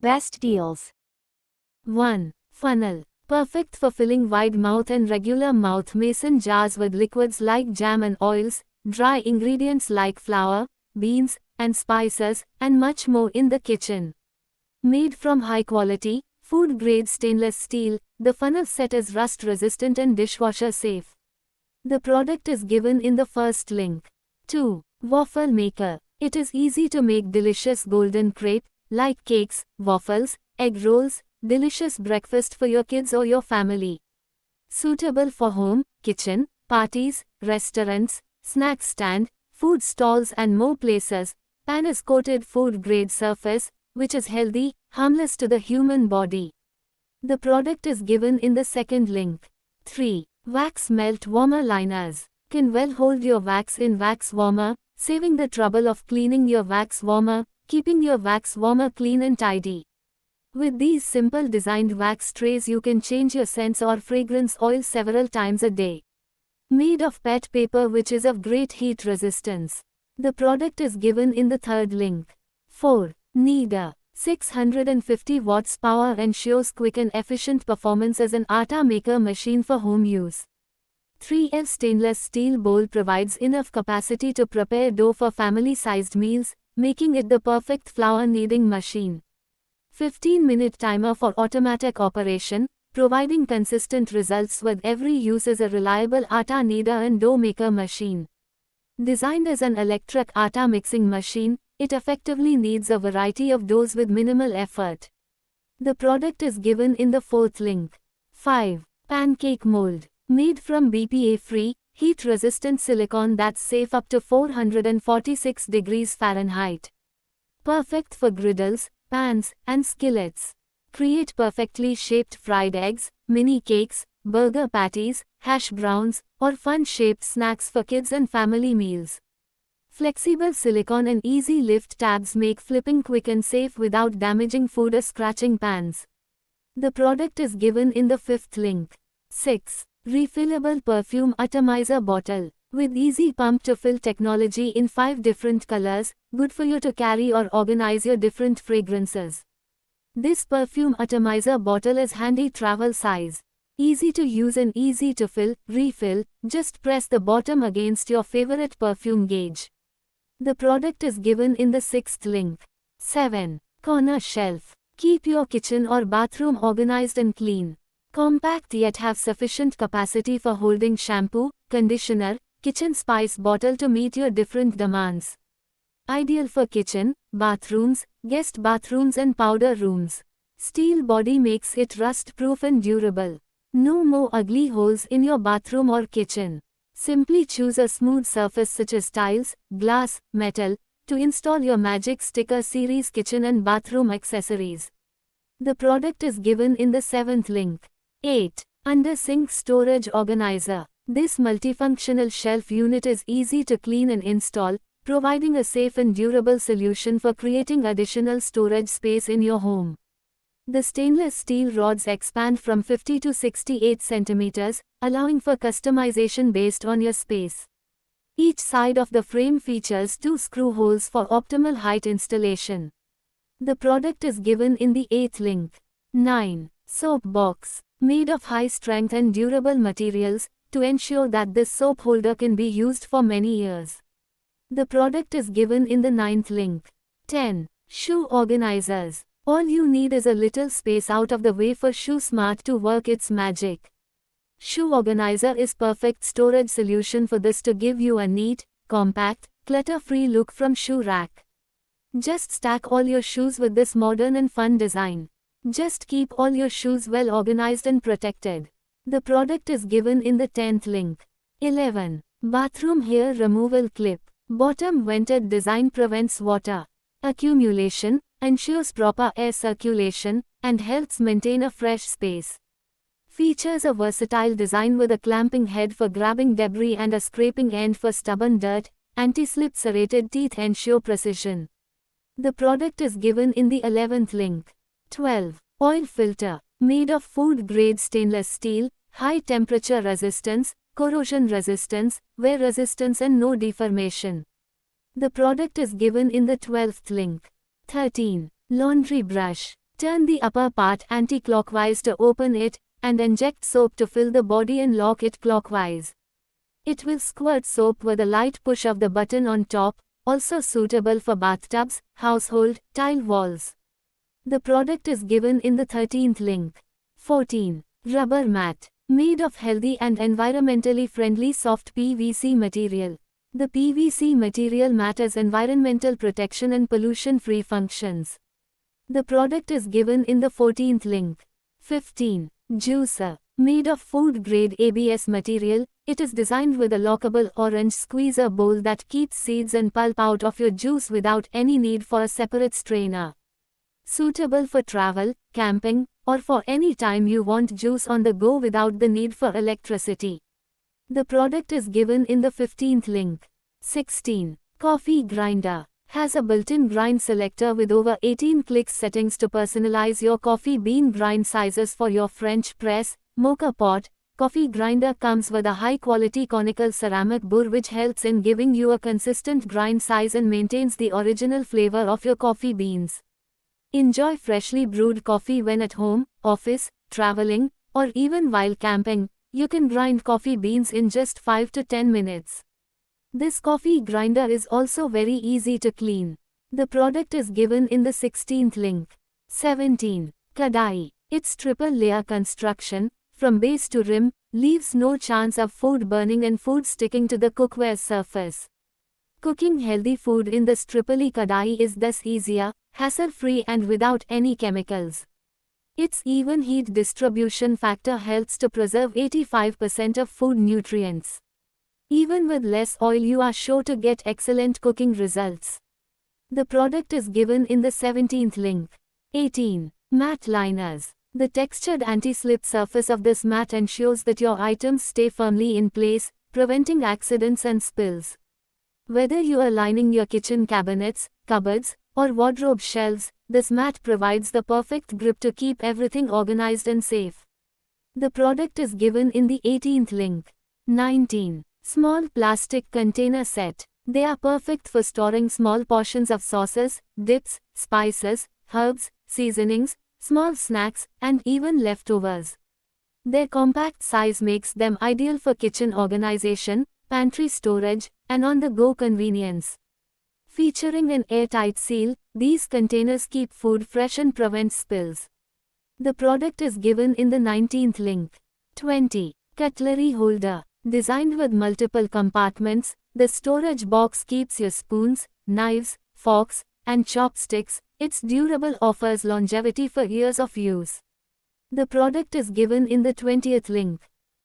Best deals. 1. Funnel. Perfect for filling wide mouth and regular mouth mason jars with liquids like jam and oils, dry ingredients like flour, beans, and spices, and much more in the kitchen. Made from high quality, food-grade stainless steel, the funnel set is rust-resistant and dishwasher safe. The product is given in the first link. 2. Waffle maker. It is easy to make delicious golden crepe, like cakes, waffles, egg rolls, delicious breakfast for your kids or your family. Suitable for home, kitchen, parties, restaurants, snack stand, food stalls and more places. Pan is coated food-grade surface, which is healthy, harmless to the human body. The product is given in the second link. 3. Wax melt warmer liners. Can well hold your wax in wax warmer, saving the trouble of cleaning your wax warmer, keeping your wax warmer clean and tidy. With these simple designed wax trays you can change your scents or fragrance oil several times a day. Made of PET paper which is of great heat resistance. The product is given in the third link. 4. Kneader. 650 watts power ensures quick and efficient performance as an atta maker machine for home use. 3L stainless steel bowl provides enough capacity to prepare dough for family-sized meals, making it the perfect flour kneading machine. 15-minute timer for automatic operation, providing consistent results with every use as a reliable atta kneader and dough maker machine. Designed as an electric atta mixing machine, it effectively kneads a variety of doughs with minimal effort. The product is given in the fourth link. 5. Pancake mold. Made from BPA-free, heat-resistant silicone that's safe up to 446 degrees Fahrenheit. Perfect for griddles, pans, and skillets. Create perfectly shaped fried eggs, mini cakes, burger patties, hash browns, or fun-shaped snacks for kids and family meals. Flexible silicone and easy lift tabs make flipping quick and safe without damaging food or scratching pans. The product is given in the fifth link. 6. Refillable perfume atomizer bottle. With easy pump to fill technology in 5 different colors, good for you to carry or organize your different fragrances. This perfume atomizer bottle is handy travel size. Easy to use and easy to refill, just press the bottom against your favorite perfume gauge. The product is given in the sixth link. 7. Corner shelf. Keep your kitchen or bathroom organized and clean. Compact yet have sufficient capacity for holding shampoo, conditioner, kitchen spice bottle to meet your different demands. Ideal for kitchen, bathrooms, guest bathrooms and powder rooms. Steel body makes it rust-proof and durable. No more ugly holes in your bathroom or kitchen. Simply choose a smooth surface such as tiles, glass, metal, to install your Magic Sticker series kitchen and bathroom accessories. The product is given in the seventh link. 8. Under sink storage organizer. This multifunctional shelf unit is easy to clean and install, providing a safe and durable solution for creating additional storage space in your home. The stainless steel rods expand from 50 to 68 centimeters, allowing for customization based on your space. Each side of the frame features 2 screw holes for optimal height installation. The product is given in the 8th link. 9. Soap box. Made of high strength and durable materials, to ensure that this soap holder can be used for many years. The product is given in the 9th link. 10. Shoe organizers. All you need is a little space out of the way for Shoe Smart to work its magic. Shoe organizer is perfect storage solution for this to give you a neat, compact, clutter-free look from shoe rack. Just stack all your shoes with this modern and fun design. Just keep all your shoes well organized and protected. The product is given in the 10th link. 11. Bathroom hair removal clip. Bottom vented design prevents water accumulation, ensures proper air circulation, and helps maintain a fresh space. Features a versatile design with a clamping head for grabbing debris and a scraping end for stubborn dirt. Anti-slip serrated teeth ensure precision. The product is given in the 11th link. 12. Oil filter. Made of food-grade stainless steel, high temperature resistance, corrosion resistance, wear resistance and no deformation. The product is given in the 12th link. 13. Laundry brush. Turn the upper part anti-clockwise to open it, and inject soap to fill the body and lock it clockwise. It will squirt soap with a light push of the button on top, also suitable for bathtubs, household, tile walls. The product is given in the 13th link. 14. Rubber mat. Made of healthy and environmentally friendly soft PVC material. The PVC material mat has environmental protection and pollution-free functions. The product is given in the 14th link. 15. Juicer. Made of food-grade ABS material, it is designed with a lockable orange squeezer bowl that keeps seeds and pulp out of your juice without any need for a separate strainer. Suitable for travel, camping, or for any time you want juice on the go without the need for electricity. The product is given in the 15th link. 16. Coffee grinder. Has a built-in grind selector with over 18 click settings to personalize your coffee bean grind sizes for your French press, mocha pot. Coffee grinder comes with a high-quality conical ceramic burr which helps in giving you a consistent grind size and maintains the original flavor of your coffee beans. Enjoy freshly brewed coffee when at home, office, traveling, or even while camping. You can grind coffee beans in just 5 to 10 minutes. This coffee grinder is also very easy to clean. The product is given in the 16th link. 17. Kadai. Its triple layer construction, from base to rim, leaves no chance of food burning and food sticking to the cookware surface. Cooking healthy food in this triple kadai is thus easier, hassle-free and without any chemicals. Its even heat distribution factor helps to preserve 85% of food nutrients. Even with less oil you are sure to get excellent cooking results. The product is given in the 17th link. 18. Mat liners. The textured anti-slip surface of this mat ensures that your items stay firmly in place, preventing accidents and spills. Whether you are lining your kitchen cabinets, cupboards, or wardrobe shelves, this mat provides the perfect grip to keep everything organized and safe. The product is given in the 18th link. 19. Small plastic container set. They are perfect for storing small portions of sauces, dips, spices, herbs, seasonings, small snacks, and even leftovers. Their compact size makes them ideal for kitchen organization, pantry storage, and on-the-go convenience. Featuring an airtight seal, these containers keep food fresh and prevent spills. The product is given in the 19th link. 20. Cutlery holder. Designed with multiple compartments, the storage box keeps your spoons, knives, forks, and chopsticks. Its durable offers longevity for years of use. The product is given in the 20th link.